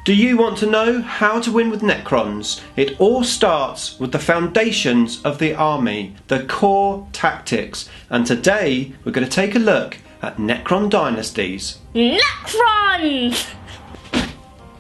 Do you want to know how to win with Necrons? It all starts with the foundations of the army, the core tactics, and today we're going to take a look at Necron Dynasties. Necrons!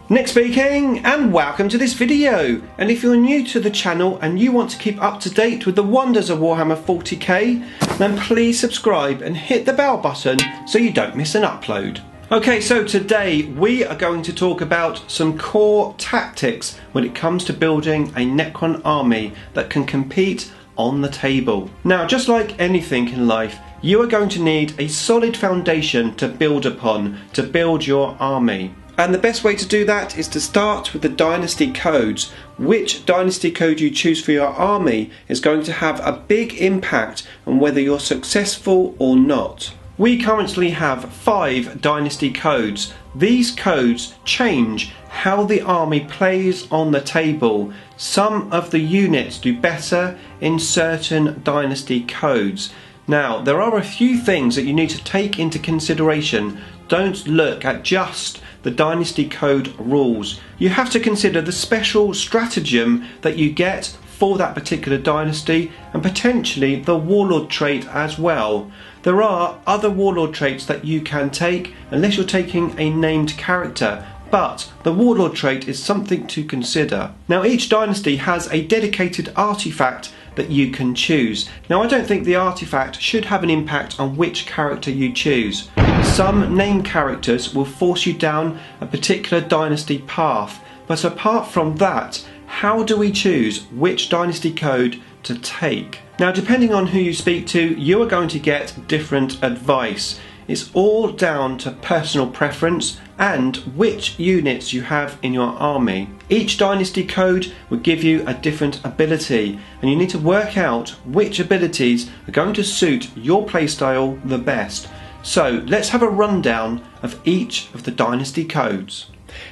Nick speaking, and welcome to this video. And if you're new to the channel and you want to keep up to date with the Wonders of Warhammer 40k, then please subscribe and hit the bell button so you don't miss an upload. Okay, so today we are going to talk about some core tactics when it comes to building a Necron army that can compete on the table. Now, just like anything in life, you are going to need a solid foundation to build upon to build your army. And the best way to do that is to start with the dynasty codes. Which dynasty code you choose for your army is going to have a big impact on whether you're successful or not. We currently have 5 dynasty codes. These codes change how the army plays on the table. Some of the units do better in certain dynasty codes. Now, there are a few things that you need to take into consideration. Don't look at just the dynasty code rules. You have to consider the special stratagem that you get for that particular dynasty and potentially the warlord trait as well. There are other warlord traits that you can take unless you're taking a named character, but the warlord trait is something to consider. Now, each dynasty has a dedicated artifact that you can choose. Now, I don't think the artifact should have an impact on which character you choose. Some named characters will force you down a particular dynasty path, but apart from that, how do we choose which dynasty code to take? Now, depending on who you speak to, you are going to get different advice. It's all down to personal preference and which units you have in your army. Each dynasty code will give you a different ability, and you need to work out which abilities are going to suit your playstyle the best. So let's have a rundown of each of the dynasty codes.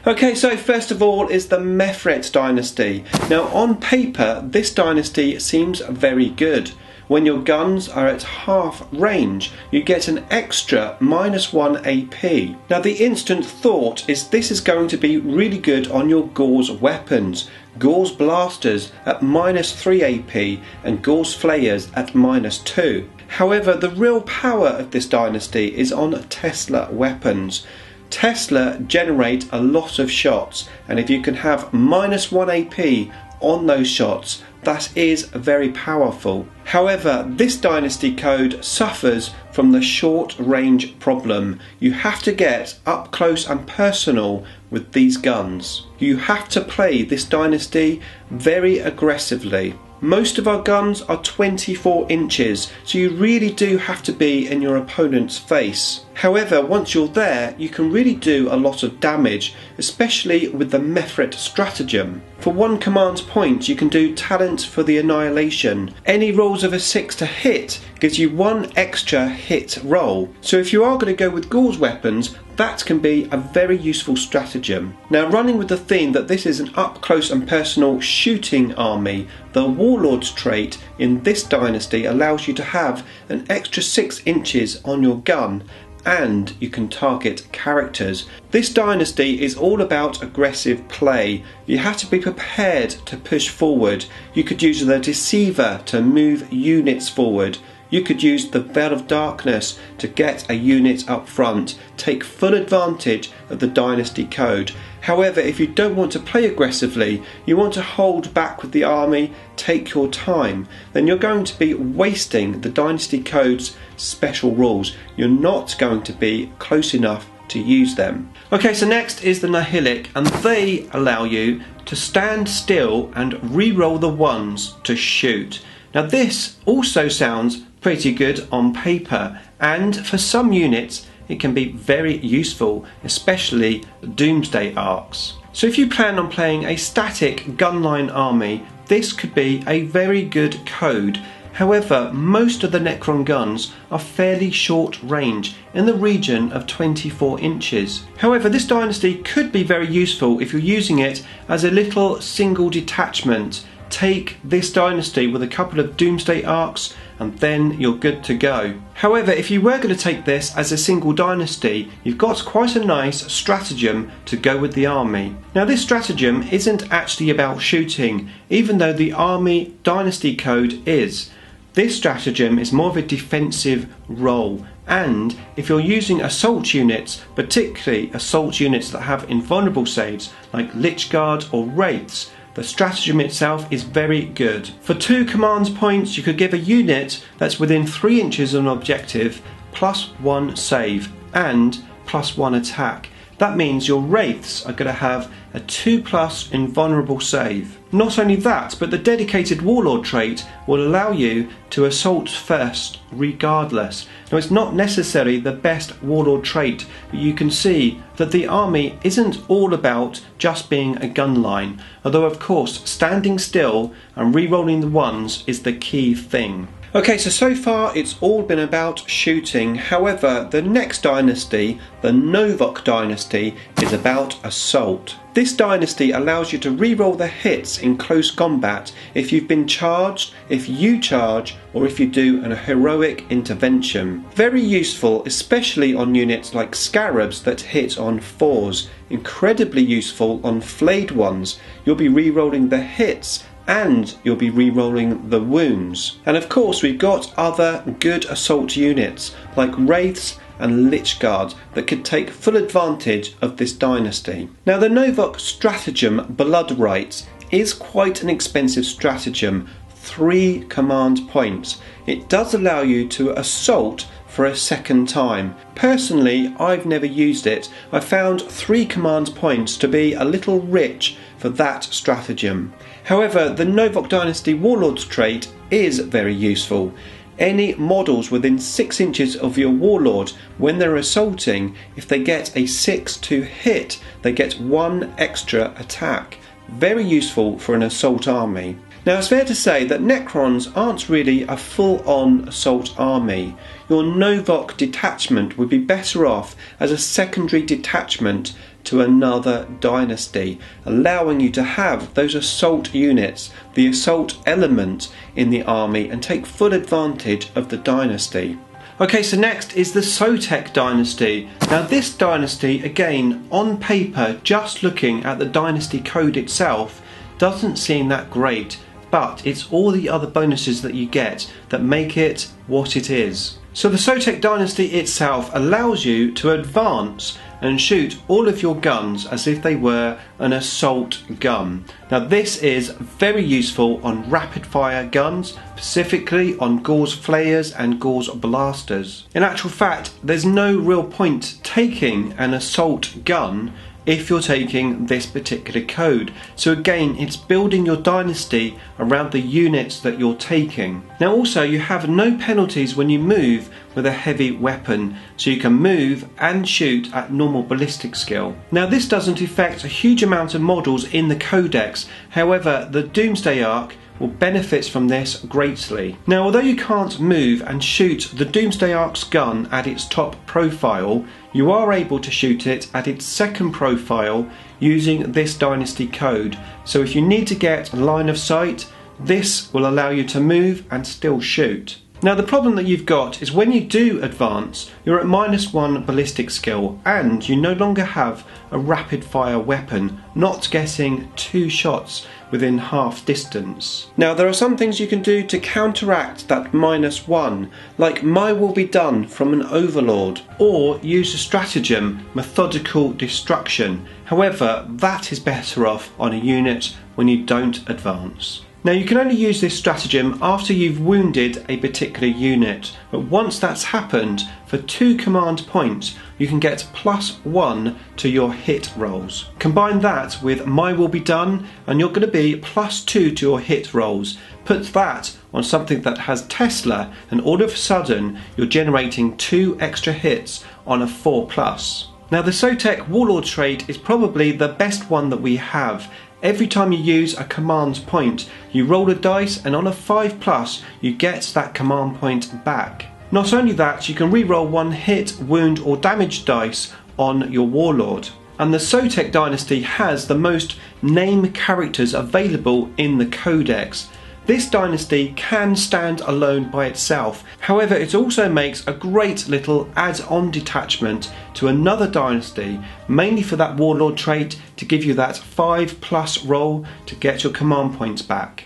Okay, so first of all is the Neph Wreck dynasty. Now, on paper, this dynasty seems very good. When your guns are at half range, you get an extra -1 AP. Now, the instant thought is this is going to be really good on your Gauze weapons. Gauze blasters at -3 AP and Gauze flayers at -2. However, the real power of this dynasty is on Tesla weapons. Tesla generate a lot of shots, and if you can have -1 AP on those shots, that is very powerful. However, this dynasty code suffers from the short range problem. You have to get up close and personal with these guns. You have to play this dynasty very aggressively. Most of our guns are 24 inches, so you really do have to be in your opponent's face. However, once you're there, you can really do a lot of damage, especially with the Neph Wreck stratagem. For 1 command point, you can do Talent for the Annihilation. Any rolls of a 6 to hit gives you 1 extra hit roll. So if you are going to go with Gauze weapons, that can be a very useful stratagem. Now, running with the theme that this is an up close and personal shooting army, the Warlord's trait in this dynasty allows you to have an extra 6 inches on your gun, and you can target characters. This dynasty is all about aggressive play. You have to be prepared to push forward. You could use the Deceiver to move units forward. You could use the Veil of Darkness to get a unit up front, take full advantage of the dynasty code. However, if you don't want to play aggressively, you want to hold back with the army, take your time, then you're going to be wasting the dynasty code's special rules. You're not going to be close enough to use them. Okay, so next is the Hillock, and they allow you to stand still and re-roll the ones to shoot. Now, this also sounds pretty good on paper, and for some units it can be very useful, especially Doomsday arcs. So if you plan on playing a static gunline army, this could be a very good code. However, most of the Necron guns are fairly short range, in the region of 24 inches. However, this dynasty could be very useful if you're using it as a little single detachment. Take this dynasty with a couple of Doomsday arcs and then you're good to go. However, if you were going to take this as a single dynasty, you've got quite a nice stratagem to go with the army. Now this stratagem isn't actually about shooting, even though the Army Dynasty code is. This stratagem is more of a defensive role, and if you're using assault units, particularly assault units that have invulnerable saves like Lich Guard or Wraiths, the stratagem itself is very good. For 2 command points you could give a unit that's within 3 inches of an objective +1 save and +1 attack. That means your Wraiths are going to have a 2+ invulnerable save. Not only that, but the dedicated Warlord trait will allow you to assault first regardless. Now it's not necessarily the best Warlord trait, but you can see that the army isn't all about just being a gun line, although of course standing still and re-rolling the ones is the key thing. Okay, so far it's all been about shooting. However, the next dynasty, the Novack Dynasty, is about assault. This dynasty allows you to re-roll the hits in close combat if you've been charged, if you charge, or if you do an heroic intervention. Very useful, especially on units like Scarabs that hit on 4s. Incredibly useful on flayed ones. You'll be re-rolling the hits and you'll be re-rolling the wounds. And of course we've got other good assault units like Wraiths and Lich Guard that could take full advantage of this dynasty. Now the Novack stratagem Blood Rites is quite an expensive stratagem, 3 command points. It does allow you to assault for a second time. Personally, I've never used it. I found 3 command points to be a little rich for that stratagem. However, the Novack Dynasty Warlord's trait is very useful. Any models within 6 inches of your Warlord, when they're assaulting, if they get a 6 to hit, they get 1 extra attack. Very useful for an assault army. Now it's fair to say that Necrons aren't really a full-on assault army. Your Novack detachment would be better off as a secondary detachment to another dynasty, allowing you to have those assault units, the assault element in the army, and take full advantage of the dynasty. Okay, so next is the Sotek Dynasty. Now this dynasty, again, on paper, just looking at the dynasty code itself, doesn't seem that great, but it's all the other bonuses that you get that make it what it is. So the Sotek Dynasty itself allows you to advance and shoot all of your guns as if they were an assault gun. Now this is very useful on rapid fire guns, specifically on Gauss Flayers and Gauss Blasters. In actual fact, there's no real point taking an assault gun if you're taking this particular code. So again, it's building your dynasty around the units that you're taking. Now also you have no penalties when you move with a heavy weapon, so you can move and shoot at normal ballistic skill. Now this doesn't affect a huge amount of models in the codex, however the Doomsday Ark will benefit from this greatly. Now although you can't move and shoot the Doomsday Ark's gun at its top profile, you are able to shoot it at its second profile using this dynasty code. So if you need to get line of sight, this will allow you to move and still shoot. Now the problem that you've got is when you do advance, you're at -1 ballistic skill and you no longer have a rapid fire weapon, not getting 2 shots within half distance. Now there are some things you can do to counteract that -1, like My Will Be Done from an Overlord, or use the stratagem Methodical Destruction. However, that is better off on a unit when you don't advance. Now you can only use this stratagem after you've wounded a particular unit, but once that's happened, for 2 command points you can get +1 to your hit rolls. Combine that with My Will Be Done and you're going to be +2 to your hit rolls. Put that on something that has Tesla and all of a sudden you're generating 2 extra hits on a 4+. Now the Sotek Warlord trait is probably the best one that we have. Every time you use a command point, you roll a dice and on a 5+, you get that command point back. Not only that, you can re-roll 1 hit, wound or damage dice on your Warlord. And the Sotek Dynasty has the most name characters available in the Codex. This dynasty can stand alone by itself, however it also makes a great little add-on detachment to another dynasty, mainly for that warlord trait to give you that 5+ roll to get your command points back.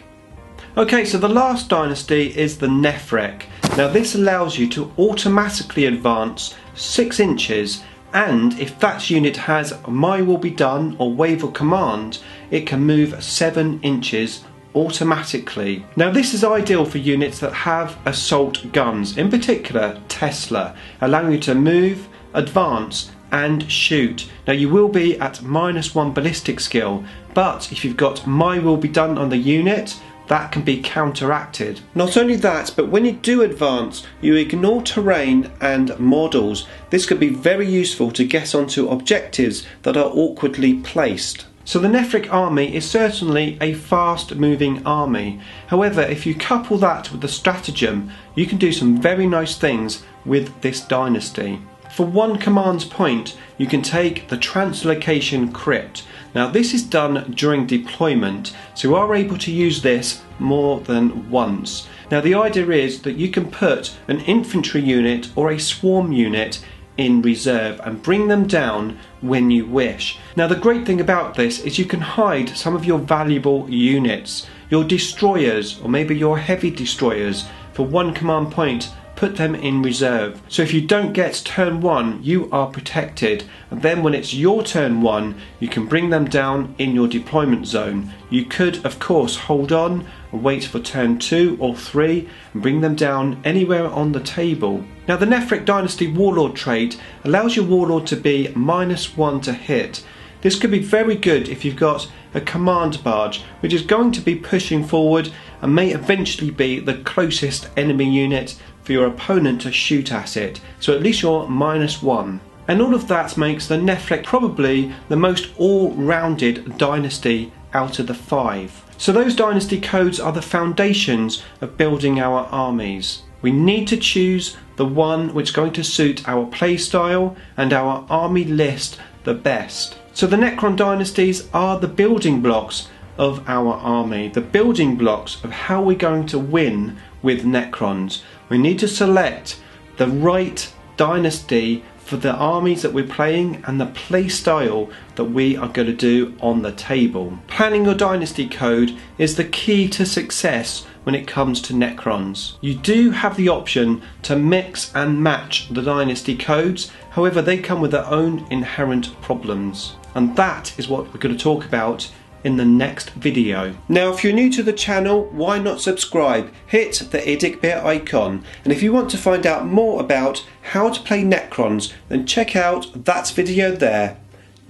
Okay, so the last dynasty is the Neph Wreck. Now this allows you to automatically advance 6 inches, and if that unit has My Will Be Done or Wave of Command, it can move 7 inches automatically. Now this is ideal for units that have assault guns, in particular Tesla, allowing you to move, advance and shoot. Now you will be at -1 ballistic skill, but if you've got My Will Be Done on the unit, that can be counteracted. Not only that, but when you do advance, you ignore terrain and models. This could be very useful to get onto objectives that are awkwardly placed. So the Neph Wreck army is certainly a fast moving army. However, if you couple that with the stratagem, you can do some very nice things with this dynasty. For 1 command point, you can take the translocation crypt. Now this is done during deployment, so you are able to use this more than once. Now the idea is that you can put an infantry unit or a swarm unit in reserve and bring them down when you wish. Now the great thing about this is you can hide some of your valuable units, your destroyers or maybe your heavy destroyers, for 1 command point. Put them in reserve. So if you don't get turn 1, you are protected, and then when it's your turn 1, you can bring them down in your deployment zone. You could of course hold on and wait for turn 2 or 3 and bring them down anywhere on the table. Now the Neph Wreck Dynasty Warlord trait allows your Warlord to be -1 to hit. This could be very good if you've got a command barge which is going to be pushing forward and may eventually be the closest enemy unit for your opponent to shoot at it, so at least you're -1. And all of that makes the Neph Wreck probably the most all-rounded dynasty out of the 5. So those dynasty codes are the foundations of building our armies. We need to choose the one which is going to suit our playstyle and our army list the best. So the Necron Dynasties are the building blocks of our army, the building blocks of how we're going to win with Necrons. We need to select the right dynasty for the armies that we're playing and the play style that we are going to do on the table. Planning your dynasty code is the key to success when it comes to Necrons. You do have the option to mix and match the dynasty codes, however they come with their own inherent problems, and that is what we're going to talk about in the next video. Now if you're new to the channel, why not subscribe? Hit the Idic Bear icon, and if you want to find out more about how to play Necrons, then check out that video there.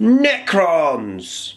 Necrons!